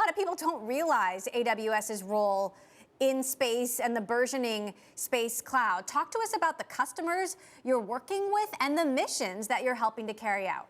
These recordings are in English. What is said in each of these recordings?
lot of people don't realize AWS's role in space and the burgeoning space cloud. Talk to us about the customers you're working with and the missions that you're helping to carry out.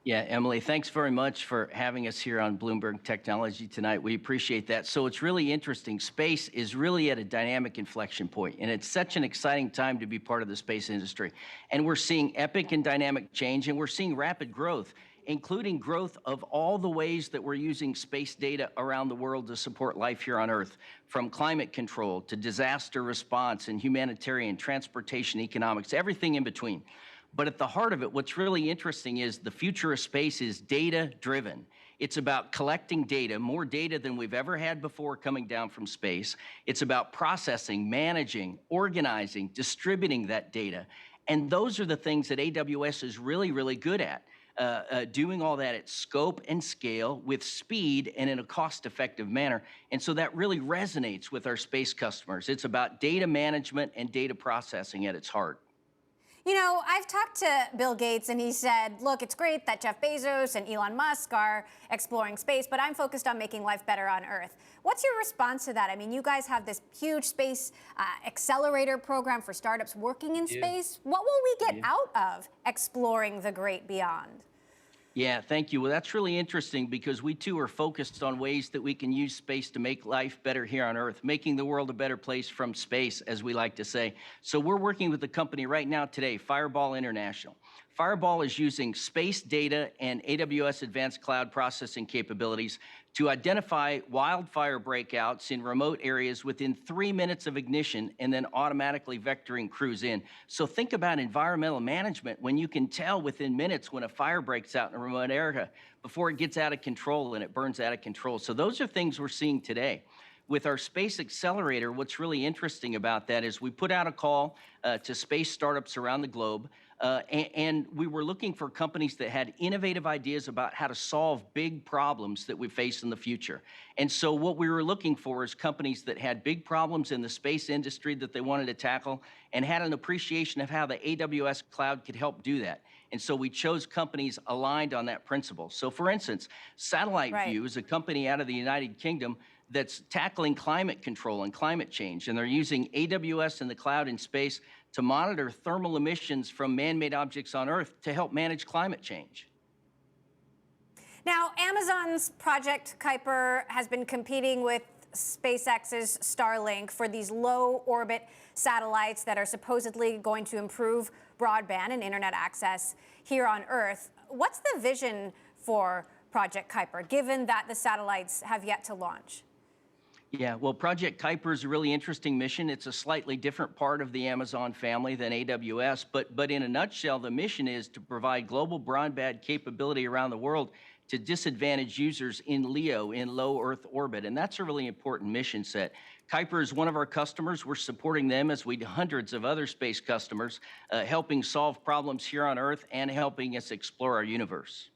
Yeah, Emily, thanks very much for having us here on Bloomberg Technology tonight. We appreciate that. So it's really interesting. Space is really at a dynamic inflection point, and it's such an exciting time to be part of the space industry. And we're seeing epic and dynamic change, and we're seeing rapid growth, including growth of all the ways that we're using space data around the world to support life here on Earth, from climate control to disaster response and humanitarian, transportation, economics, everything in between. But at the heart of it, what's really interesting is the future of space is data-driven. It's about collecting data, more data than we've ever had before coming down from space. It's about processing, managing, organizing, distributing that data. And those are the things that AWS is really, really good at. Doing all that at scope and scale with speed and in a cost-effective manner. And so that really resonates with our space customers. It's about data management and data processing at its heart. You know, I've talked to Bill Gates, and he said, look, it's great that Jeff Bezos and Elon Musk are exploring space, but I'm focused on making life better on Earth. What's your response to that? I mean, you guys have this huge space accelerator program for startups working in space. What will we get out of exploring the great beyond? Yeah, thank you. Well, that's really interesting because we too are focused on ways that we can use space to make life better here on Earth, making the world a better place from space, as we like to say. So we're working with a company right now today, Fireball International. Fireball is using space data and AWS advanced cloud processing capabilities to identify wildfire breakouts in remote areas within 3 minutes of ignition and then automatically vectoring crews in. So think about environmental management when you can tell within minutes when a fire breaks out in a remote area before it gets out of control and it burns out of control. So those are things we're seeing today. With our space accelerator, what's really interesting about that is we put out a call to space startups around the globe, and we were looking for companies that had innovative ideas about how to solve big problems that we face in the future. And so what we were looking for is companies that had big problems in the space industry that they wanted to tackle and had an appreciation of how the AWS cloud could help do that. And so we chose companies aligned on that principle. So for instance, Satellite View is a company out of the United Kingdom that's tackling climate control and climate change. And they're using AWS in the cloud and space to monitor thermal emissions from man-made objects on Earth to help manage climate change. Now, Amazon's Project Kuiper has been competing with SpaceX's Starlink for these low-orbit satellites that are supposedly going to improve broadband and internet access here on Earth. What's the vision for Project Kuiper, given that the satellites have yet to launch? Yeah, well, Project Kuiper is a really interesting mission. It's a slightly different part of the Amazon family than AWS, but in a nutshell, the mission is to provide global broadband capability around the world to disadvantaged users in LEO, in low Earth orbit, and that's a really important mission set. Kuiper is one of our customers. We're supporting them as we do hundreds of other space customers, helping solve problems here on Earth and helping us explore our universe.